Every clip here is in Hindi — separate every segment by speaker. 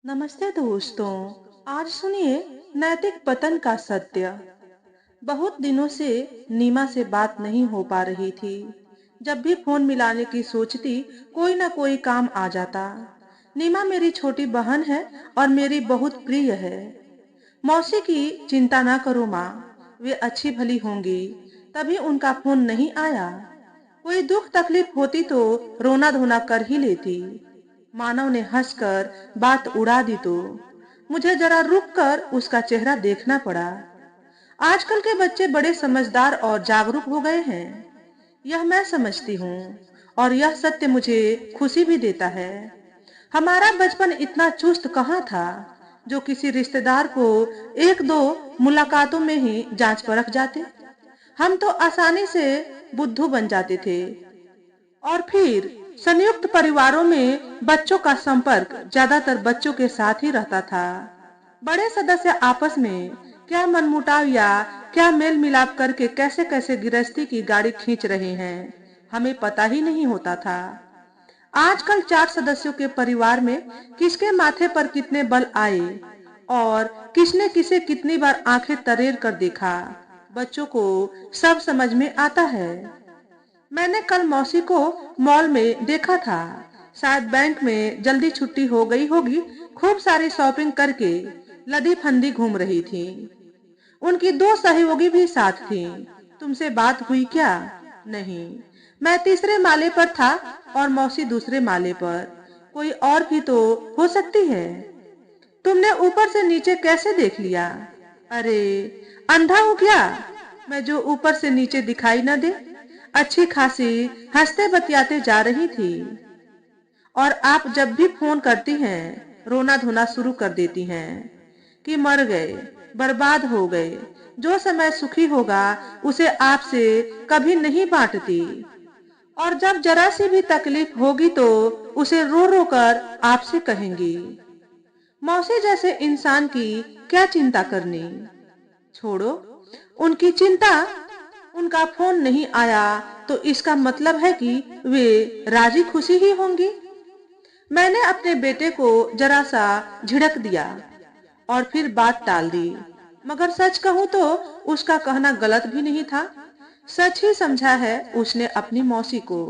Speaker 1: नमस्ते दोस्तों। आज सुनिए नैतिक पतन का सत्य। बहुत दिनों से नीमा से बात नहीं हो पा रही थी। जब भी फोन मिलाने की सोचती, कोई ना कोई काम आ जाता। नीमा मेरी छोटी बहन है और मेरी बहुत प्रिय है। मौसी की चिंता ना करो माँ, वे अच्छी भली होंगी। तभी उनका फोन नहीं आया। कोई दुख तकलीफ होती तो रोना धोना कर ही लेती। मानव ने हंसकर बात उड़ा दी तो मुझे जरा रुक कर उसका चेहरा देखना पड़ा। आजकल के बच्चे बड़े समझदार और जागरूक हो गए हैं, यह मैं समझती हूँ। और यह सत्य मुझे खुशी भी देता है। हमारा बचपन इतना चुस्त कहाँ था, जो किसी रिश्तेदार को एक दो मुलाकातों में ही जांच परख जाते। हम तो आसानी से बुद्धू बन जाते थे। और फिर संयुक्त परिवारों में बच्चों का संपर्क ज्यादातर बच्चों के साथ ही रहता था। बड़े सदस्य आपस में क्या मनमुटाव या क्या मेल मिलाप करके कैसे कैसे गृहस्थी की गाड़ी खींच रहे हैं, हमें पता ही नहीं होता था। आजकल 4 सदस्यों के परिवार में किसके माथे पर कितने बल आए और किसने किसे कितनी बार आंखें तरेर कर देखा, बच्चों को सब समझ में आता है। मैंने कल मौसी को मॉल में देखा था। शायद बैंक में जल्दी छुट्टी हो गई होगी। खूब सारी शॉपिंग करके लदी फंदी घूम रही थी। उनकी 2 सहयोगी भी साथ थी। तुमसे बात हुई क्या? नहीं। मैं तीसरे माले पर था और मौसी दूसरे माले पर। कोई और भी तो हो सकती है। तुमने ऊपर से नीचे कैसे देख लिया? अरे, अंधा हूँ क्या मैं जो ऊपर से नीचे दिखाई न दे? अच्छी खासी हंसते बतियाते जा रही थी। और आप जब भी फोन करती हैं, रोना धोना शुरू कर देती हैं कि मर गए, बर्बाद हो गए। जो समय सुखी होगा उसे आपसे कभी नहीं बांटती। और जब जरा सी भी तकलीफ होगी तो उसे रो रो कर आपसे कहेंगी। मौसी जैसे इंसान की क्या चिंता करनी। छोड़ो उनकी चिंता। उनका फोन नहीं आया तो इसका मतलब है कि वे राजी खुशी ही होंगी। मैंने अपने बेटे को जरा सा झिड़क दिया और फिर बात टाल दी। मगर सच कहूं तो उसका कहना गलत भी नहीं था। सच ही समझा है उसने अपनी मौसी को।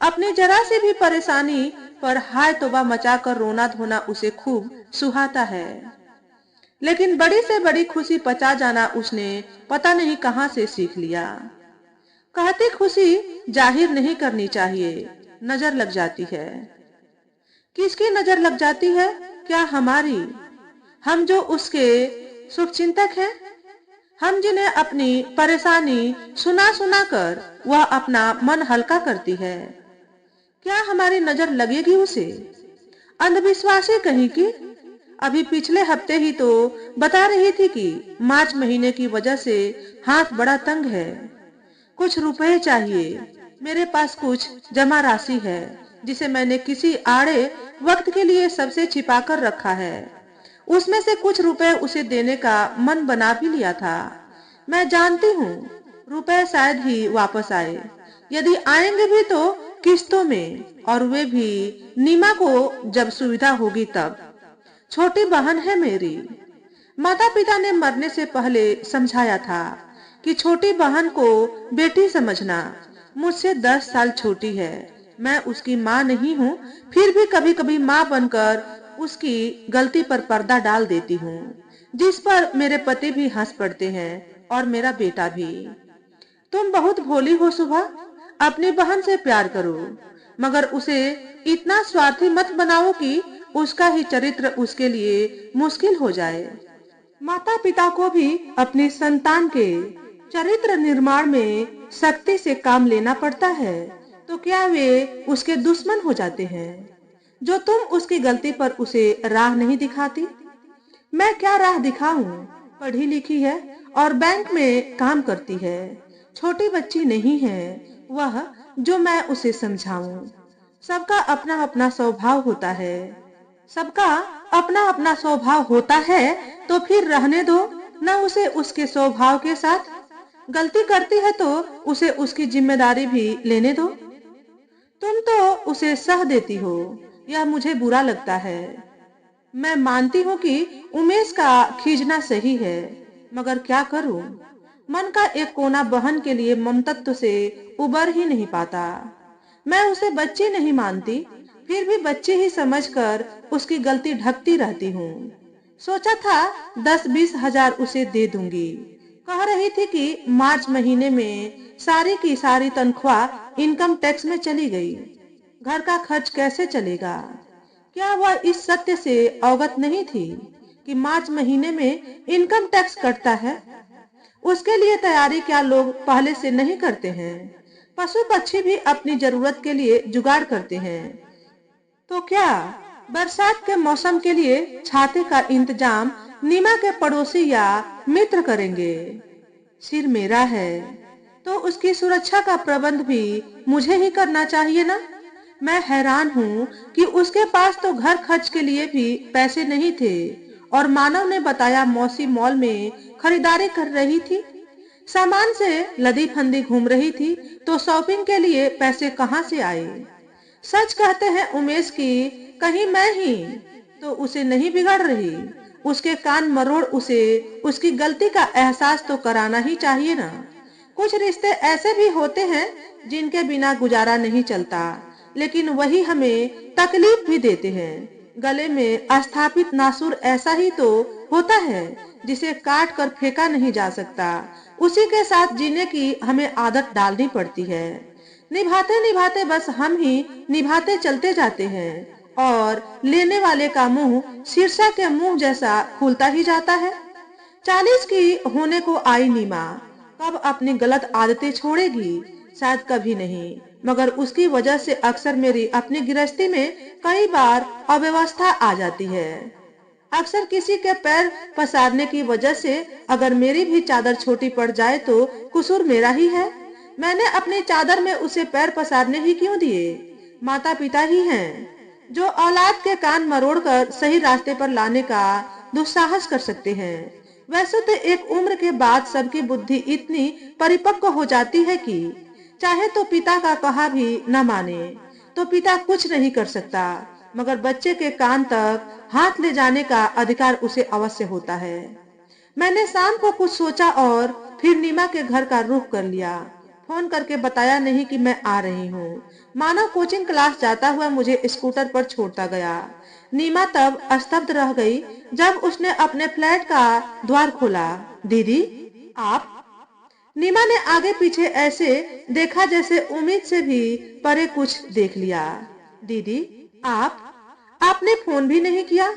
Speaker 1: अपनी जरा सी भी परेशानी पर हाय तौबा मचाकर रोना धोना उसे खूब सुहाता है। लेकिन बड़ी से बड़ी खुशी पचा जाना उसने पता नहीं कहां से सीख लिया। कहती खुशी जाहिर नहीं करनी चाहिए, नजर लग जाती है। किसकी नजर लग जाती है? क्या हमारी? हम जो उसके शुभचिंतक हैं, हम जिन्हें अपनी परेशानी सुना सुना कर वह अपना मन हल्का करती है, क्या हमारी नजर लगेगी उसे? अंधविश्वासी कहीं की। अभी पिछले हफ्ते ही तो बता रही थी कि मार्च महीने की वजह से हाथ बड़ा तंग है। कुछ रुपए चाहिए। मेरे पास कुछ जमा राशि है जिसे मैंने किसी आड़े वक्त के लिए सबसे छिपा कर रखा है। उसमें से कुछ रुपए उसे देने का मन बना भी लिया था। मैं जानती हूँ रुपए शायद ही वापस आए। यदि आएंगे भी तो किस्तों में, और वे भी नीमा को जब सुविधा होगी तब। छोटी बहन है मेरी। माता पिता ने मरने से पहले समझाया था कि छोटी बहन को बेटी समझना। मुझसे 10 साल छोटी है। मैं उसकी माँ नहीं हूँ, फिर भी कभी कभी माँ बनकर उसकी गलती पर पर्दा डाल देती हूँ, जिस पर मेरे पति भी हंस पड़ते हैं और मेरा बेटा भी। तुम बहुत भोली हो सुबह। अपनी बहन से प्यार करो, मगर उसे इतना स्वार्थी मत बनाओ कि उसका ही चरित्र उसके लिए मुश्किल हो जाए। माता पिता को भी अपनी संतान के चरित्र निर्माण में सख्ती से काम लेना पड़ता है, तो क्या वे उसके दुश्मन हो जाते हैं जो तुम उसकी गलती पर उसे राह नहीं दिखाती? मैं क्या राह दिखाऊं? पढ़ी लिखी है और बैंक में काम करती है। छोटी बच्ची नहीं है वह जो मैं उसे समझाऊं। सबका अपना अपना स्वभाव होता है। सबका अपना अपना स्वभाव होता है, तो फिर रहने दो न उसे उसके स्वभाव के साथ। गलती करती है तो उसे उसकी जिम्मेदारी भी लेने दो। तुम तो उसे सह देती हो, यह मुझे बुरा लगता है। मैं मानती हूँ कि उमेश का खींचना सही है, मगर क्या करूं? मन का एक कोना बहन के लिए ममतत्व से उबर ही नहीं पाता। मैं उसे बच्ची नहीं मानती, फिर भी बच्ची ही समझकर उसकी गलती ढकती रहती हूँ। सोचा था 10-20 हजार उसे दे दूंगी। कह रही थी कि मार्च महीने में सारी की सारी तनख्वाह इनकम टैक्स में चली गई। घर का खर्च कैसे चलेगा? क्या वह इस सत्य से अवगत नहीं थी कि मार्च महीने में इनकम टैक्स कटता है? उसके लिए तैयारी क्या लोग पहले से नहीं करते हैं? पशु पक्षी भी अपनी जरूरत के लिए जुगाड़ करते हैं। तो क्या बरसात के मौसम के लिए छाते का इंतजाम नीमा के पड़ोसी या मित्र करेंगे? सिर मेरा है तो उसकी सुरक्षा का प्रबंध भी मुझे ही करना चाहिए ना। मैं हैरान हूँ कि उसके पास तो घर खर्च के लिए भी पैसे नहीं थे, और मानव ने बताया मौसी मॉल में खरीदारी कर रही थी, सामान से लदी फंदी घूम रही थी, तो शॉपिंग के लिए पैसे कहाँ से आए? सच कहते हैं उमेश की, कहीं मैं ही तो उसे नहीं बिगाड़ रही? उसके कान मरोड़ उसे उसकी गलती का एहसास तो कराना ही चाहिए ना। कुछ रिश्ते ऐसे भी होते हैं जिनके बिना गुजारा नहीं चलता, लेकिन वही हमें तकलीफ भी देते हैं। गले में स्थापित नासुर ऐसा ही तो होता है जिसे काट कर फेंका नहीं जा सकता। उसी के साथ जीने की हमें आदत डालनी पड़ती है। निभाते निभाते बस हम ही निभाते चलते जाते हैं, और लेने वाले का मुंह शीर्षा के मुंह जैसा खुलता ही जाता है। 40 की होने को आई नीमा कब अपनी गलत आदतें छोड़ेगी? शायद कभी नहीं, मगर उसकी वजह से अक्सर मेरी अपनी गृहस्थी में कई बार अव्यवस्था आ जाती है। अक्सर किसी के पैर पसारने की वजह से अगर मेरी भी चादर छोटी पड़ जाए तो कसूर मेरा ही है। मैंने अपनी चादर में उसे पैर पसारने ही क्यों दिए? माता पिता ही हैं जो औलाद के कान मरोड़कर सही रास्ते पर लाने का दुस्साहस कर सकते हैं। वैसे तो एक उम्र के बाद सबकी बुद्धि इतनी परिपक्व हो जाती है कि चाहे तो पिता का कहा भी न माने तो पिता कुछ नहीं कर सकता, मगर बच्चे के कान तक हाथ ले जाने का अधिकार उसे अवश्य होता है। मैंने शाम को कुछ सोचा और फिर नीमा के घर का रुख कर लिया। फोन करके बताया नहीं कि मैं आ रही हूँ। मानव कोचिंग क्लास जाता हुआ मुझे स्कूटर पर छोड़ता गया। नीमा तब स्तब्ध रह गई जब उसने अपने फ्लैट का द्वार खोला। दीदी, आप? नीमा ने आगे पीछे ऐसे देखा जैसे उम्मीद से भी परे कुछ देख लिया। दीदी, आप? आपने फोन भी नहीं किया?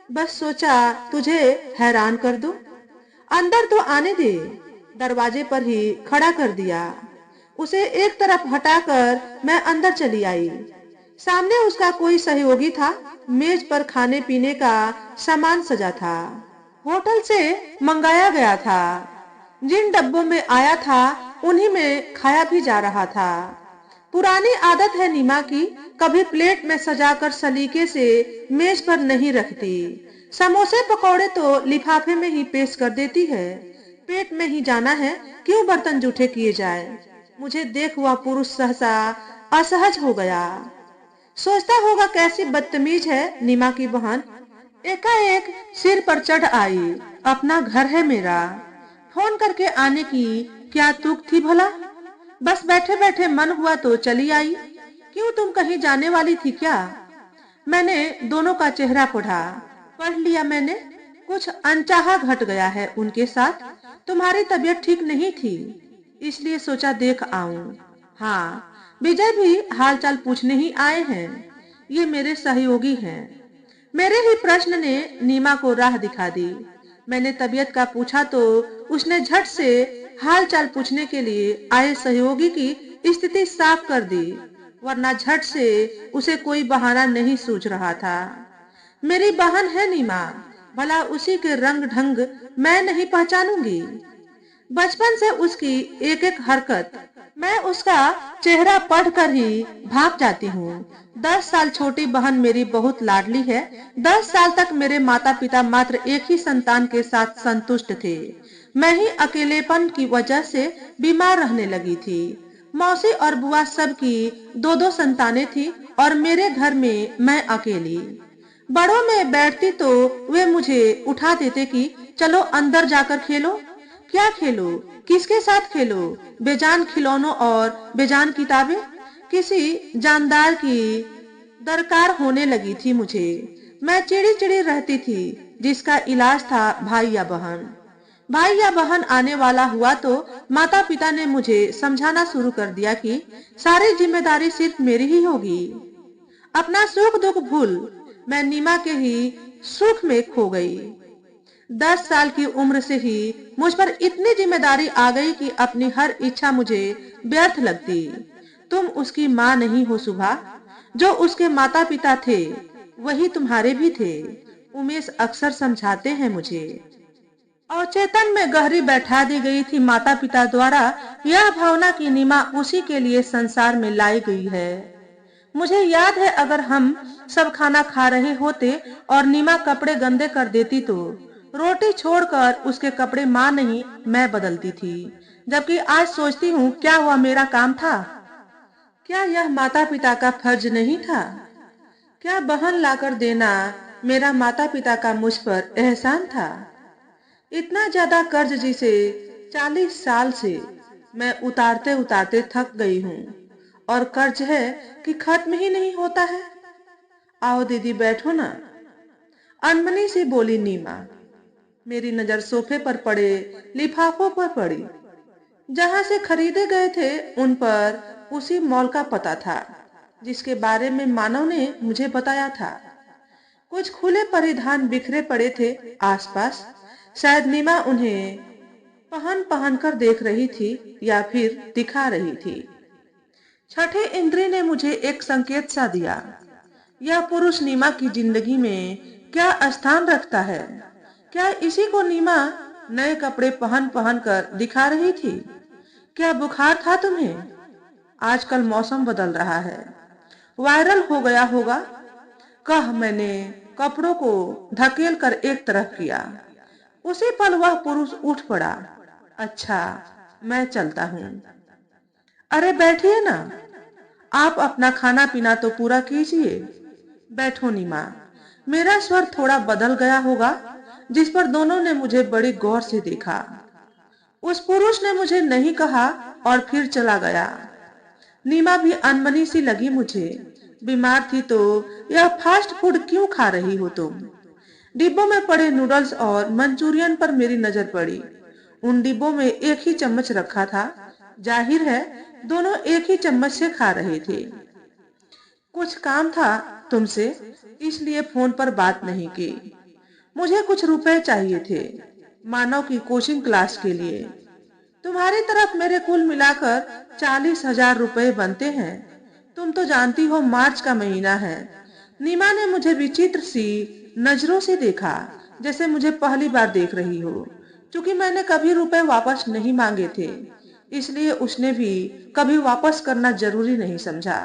Speaker 1: बस सोचा तुझे हैरान कर दूं। अंदर तो आने दे। दरवाजे पर ही खड़ा कर दिया। उसे एक तरफ हटाकर मैं अंदर चली आई। सामने उसका कोई सहयोगी था। मेज पर खाने पीने का सामान सजा था। होटल से मंगाया गया था। जिन डब्बों में आया था उन्हीं में खाया भी जा रहा था। पुरानी आदत है नीमा की, कभी प्लेट में सजाकर सलीके से मेज पर नहीं रखती। समोसे पकौड़े तो लिफाफे में ही पेश कर देती है। पेट में ही जाना है, क्यों बर्तन जूठे किए जाए? मुझे देख वह पुरुष सहसा असहज हो गया। सोचता होगा कैसी बदतमीज है नीमा की बहन। एकाएक सिर पर चढ़ आई। अपना घर है मेरा। फोन करके आने की क्या तुक थी भला? बस बैठे बैठे मन हुआ तो चली आई। क्यों, तुम कहीं जाने वाली थी क्या? मैंने दोनों का चेहरा पढ़ लिया मैंने। कुछ अनचाहा घट गया है उनके साथ। तुम्हारी तबीयत ठीक नहीं थी, इसलिए सोचा देख आऊं। हाँ, विजय भी हालचाल पूछने ही आए हैं। ये मेरे सहयोगी हैं। मेरे ही प्रश्न ने नीमा को राह दिखा दी। मैंने तबीयत का पूछा तो उसने झट से हाल चाल पूछने के लिए आए सहयोगी की स्थिति साफ कर दी, वरना झट से उसे कोई बहाना नहीं सूझ रहा था। मेरी बहन है नीमा, भला उसी के रंग ढंग मैं नहीं पहचानूंगी? बचपन से उसकी एक एक हरकत मैं उसका चेहरा पढ़कर ही भाप जाती हूँ। 10 साल छोटी बहन मेरी बहुत लाडली है। 10 साल तक मेरे माता पिता मात्र एक ही संतान के साथ संतुष्ट थे। मैं ही अकेलेपन की वजह से बीमार रहने लगी थी। मौसी और बुआ सब की दो दो संतानें थी और मेरे घर में मैं अकेली। बड़ों में बैठती तो वे मुझे उठा देते कि चलो अंदर जाकर खेलो। क्या खेलो, किसके साथ खेलो? बेजान खिलौनों और बेजान किताबें। किसी जानदार की दरकार होने लगी थी मुझे। मैं चिड़ी चिड़ी रहती थी, जिसका इलाज था भाई या बहन। भाई या बहन आने वाला हुआ तो माता पिता ने मुझे समझाना शुरू कर दिया कि सारी जिम्मेदारी सिर्फ मेरी ही होगी। अपना सुख दुख भूल मैं नीमा के ही सुख में खो गई। 10 साल की उम्र से ही मुझ पर इतनी जिम्मेदारी आ गई कि अपनी हर इच्छा मुझे व्यर्थ लगती। तुम उसकी माँ नहीं हो सुभा। जो उसके माता पिता थे वही तुम्हारे भी थे। उमेश अक्सर समझाते हैं मुझे। अवचेतन में गहरी बैठा दी गई थी माता पिता द्वारा यह भावना की नीमा उसी के लिए संसार में लाई गई है। मुझे याद है, अगर हम सब खाना खा रहे होते और नीमा कपड़े गंदे कर देती तो रोटी छोड़कर उसके कपड़े माँ नहीं मैं बदलती थी। जबकि आज सोचती हूँ, क्या वह मेरा काम था? क्या यह माता पिता का फर्ज नहीं था? क्या बहन लाकर देना मेरा माता पिता का मुझ पर एहसान था? इतना ज्यादा कर्ज जिसे 40 साल से मैं उतारते उतारते थक गई हूँ, और कर्ज है कि खत्म ही नहीं होता है। आओ दीदी बैठो ना, अनमनी से बोली नीमा। मेरी नजर सोफे पर पड़े लिफाफों पर पड़ी। जहां से खरीदे गए थे उन पर उसी मॉल का पता था जिसके बारे में मानव ने मुझे बताया था। कुछ खुले परिधान बिखरे पड़े थे आसपास। शायद नीमा उन्हें पहन पहन कर देख रही थी या फिर दिखा रही थी। छठे इंद्री ने मुझे एक संकेत सा दिया। यह पुरुष नीमा की जिंदगी में क्या स्थान रखता है? क्या इसी को नीमा नए कपड़े पहन पहन कर दिखा रही थी? क्या बुखार था तुम्हें? आजकल मौसम बदल रहा है, वायरल हो गया होगा, कह मैंने कपड़ों को धकेल कर एक तरफ किया। उसी पल वह पुरुष उठ पड़ा। अच्छा, मैं चलता हूँ। अरे बैठिए ना, आप अपना खाना पीना तो पूरा कीजिए। बैठो नीमा। मेरा स्वर थोड़ा बदल गया होगा, जिस पर दोनों ने मुझे बड़ी गौर से देखा। उस पुरुष ने मुझे नहीं कहा और फिर चला गया। नीमा भी अनमनी सी लगी मुझे। बीमार थी तो यह फास्ट फूड क्यों खा रही हो तुम? डिब्बों में पड़े नूडल्स और मंचूरियन पर मेरी नजर पड़ी। उन डिब्बों में एक ही चम्मच रखा था। जाहिर है दोनों एक ही चम्मच से खा रहे थे। कुछ काम था तुमसे, इसलिए फोन पर बात नहीं की। मुझे कुछ रुपए चाहिए थे, मानव की कोचिंग क्लास के लिए। तुम्हारी तरफ मेरे कुल मिलाकर 40,000 रुपए बनते हैं। तुम तो जानती हो मार्च का महीना है। नीमा ने मुझे विचित्र सी नजरों से देखा, जैसे मुझे पहली बार देख रही हो। क्योंकि मैंने कभी रुपए वापस नहीं मांगे थे, इसलिए उसने भी कभी वापस करना जरूरी नहीं समझा।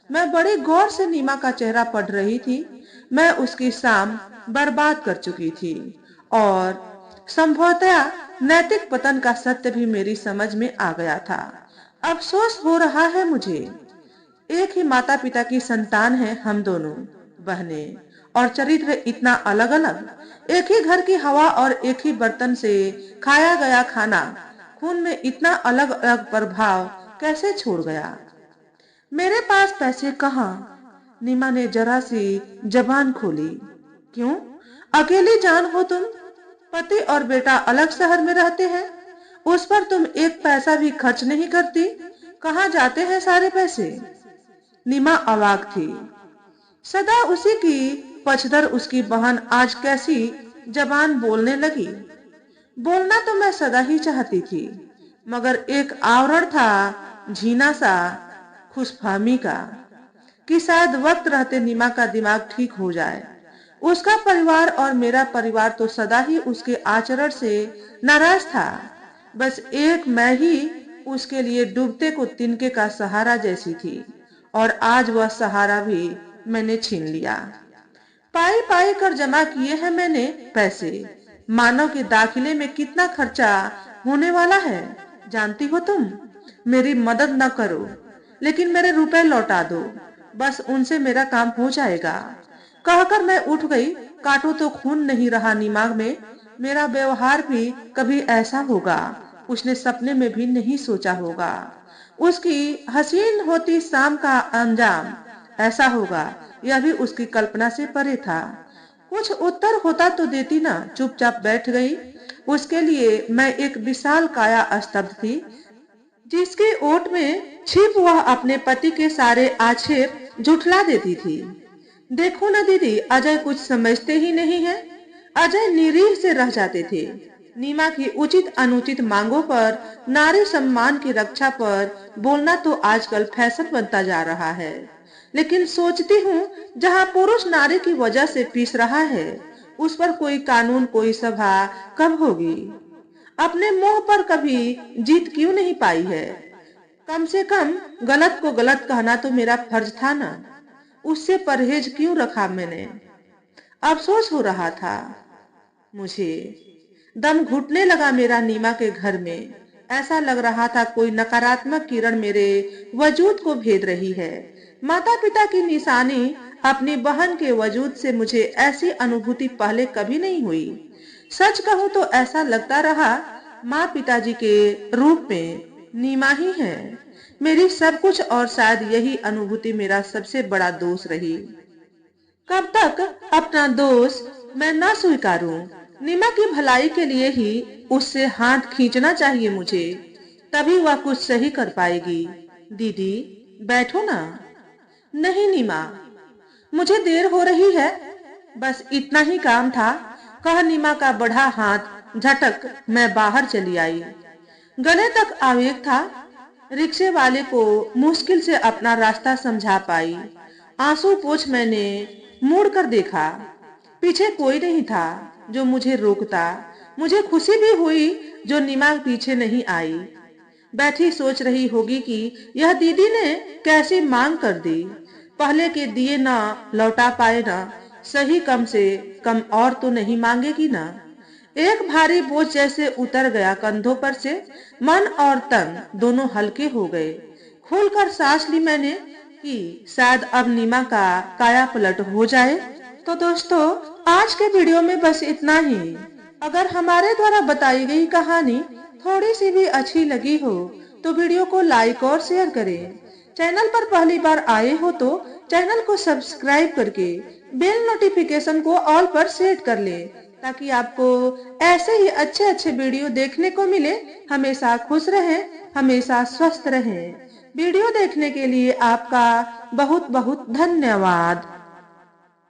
Speaker 1: मैं बड़ी गौर से नीमा का चेहरा पढ़ रही थी। मैं उसकी शाम बर्बाद कर चुकी थी, और संभवतः नैतिक पतन का सत्य भी मेरी समझ में आ गया था। अफसोस हो रहा है मुझे। एक ही माता पिता की संतान है हम दोनों बहनें, और चरित्र इतना अलग अलग। एक ही घर की हवा और एक ही बर्तन से खाया गया खाना खून में इतना अलग अलग प्रभाव कैसे छोड़ गया? मेरे पास पैसे कहाँ? नीमा ने जरा सी जबान खोली। क्यों? अकेली जान हो तुम। पति और बेटा अलग शहर में रहते हैं, उस पर तुम एक पैसा भी खर्च नहीं करती। कहाँ जाते हैं सारे पैसे? नीमा अवाक थी। सदा उसी की पचदर उसकी बहन आज कैसी जबान बोलने लगी। बोलना तो मैं सदा ही चाहती थी, मगर एक आवरण था झीना सा खुशफहमी का, कि शायद वक्त रहते नीमा का दिमाग ठीक हो जाए। उसका परिवार और मेरा परिवार तो सदा ही उसके आचरण से नाराज था। बस एक मैं ही उसके लिए डूबते को तिनके का सहारा जैसी थी, और आज वह सहारा भी मैंने छीन लिया। पाई पाई कर जमा किए हैं मैंने पैसे। मानव के दाखिले में कितना खर्चा होने वाला है जानती हो तुम? मेरी मदद न करो, लेकिन मेरे रुपए लौटा दो, बस उनसे मेरा काम हो जाएगा। कहकर मैं उठ गई। काटो तो खून नहीं रहा दिमाग में। मेरा व्यवहार भी कभी ऐसा होगा, उसने सपने में भी नहीं सोचा होगा। उसकी हसीन होती शाम का अंजाम ऐसा होगा, यह भी उसकी कल्पना से परे था। कुछ उत्तर होता तो देती ना, चुपचाप बैठ गई। उसके लिए मैं एक विशाल काया स्तब्ध थी, जिसके ओट में छिप वह अपने पति के सारे आक्षेप झुठला देती थी। देखो ना दीदी, अजय कुछ समझते ही नहीं है। अजय निरीह से रह जाते थे। नीमा की उचित अनुचित मांगों पर, नारी सम्मान की रक्षा पर बोलना तो आजकल फैशन बनता जा रहा है। लेकिन सोचती हूँ, जहाँ पुरुष नारी की वजह से पीस रहा है, उस पर कोई कानून कोई सभा कब होगी? अपने मुंह पर कभी जीत क्यों नहीं पाई है? कम से कम गलत को गलत कहना तो मेरा फर्ज था ना। उससे परहेज क्यों रखा मैंने? अफसोस हो रहा था मुझे। दम घुटने लगा मेरा नीमा के घर में। ऐसा लग रहा था कोई नकारात्मक किरण मेरे वजूद को भेद रही है। माता पिता की निशानी अपनी बहन के वजूद से मुझे ऐसी अनुभूति पहले कभी नहीं हुई। सच कहूं तो ऐसा लगता रहा माँ पिताजी के रूप में नीमा ही है मेरी सब कुछ, और शायद यही अनुभूति मेरा सबसे बड़ा दोष रही। कब तक अपना दोष मैं न स्वीकारूं? नीमा की भलाई के लिए ही उससे हाथ खींचना चाहिए मुझे, तभी वह कुछ सही कर पाएगी। दीदी बैठो ना। नहीं नीमा, मुझे देर हो रही है, बस इतना ही काम था, कह नीमा का बढ़ा हाथ झटक मैं बाहर चली आई। गले तक आवेग था। रिक्शे वाले को मुश्किल से अपना रास्ता समझा पाई। आंसू पोंछ मैंने मुड़ कर देखा। पीछे कोई नहीं था जो मुझे रोकता। मुझे खुशी भी हुई जो नीमा पीछे नहीं आई। बैठी सोच रही होगी कि यह दीदी ने कैसी मांग कर दी। पहले के दिए ना लौटा पाए ना, सही कम से कम और तो नहीं मांगेगी ना। एक भारी बोझ जैसे उतर गया कंधों पर से। मन और तन दोनों हल्के हो गए। खोलकर सांस ली मैंने कि शायद अब नीमा का काया पलट हो जाए। तो दोस्तों, आज के वीडियो में बस इतना ही। अगर हमारे द्वारा बताई गई कहानी थोड़ी सी भी अच्छी लगी हो तो वीडियो को लाइक और शेयर करें। चैनल पर पहली बार आए हो तो चैनल को सब्सक्राइब करके बेल नोटिफिकेशन को ऑल पर सेट कर ले, ताकि आपको ऐसे ही अच्छे अच्छे वीडियो देखने को मिले। हमेशा खुश रहें, हमेशा स्वस्थ रहें। वीडियो देखने के लिए आपका बहुत बहुत धन्यवाद।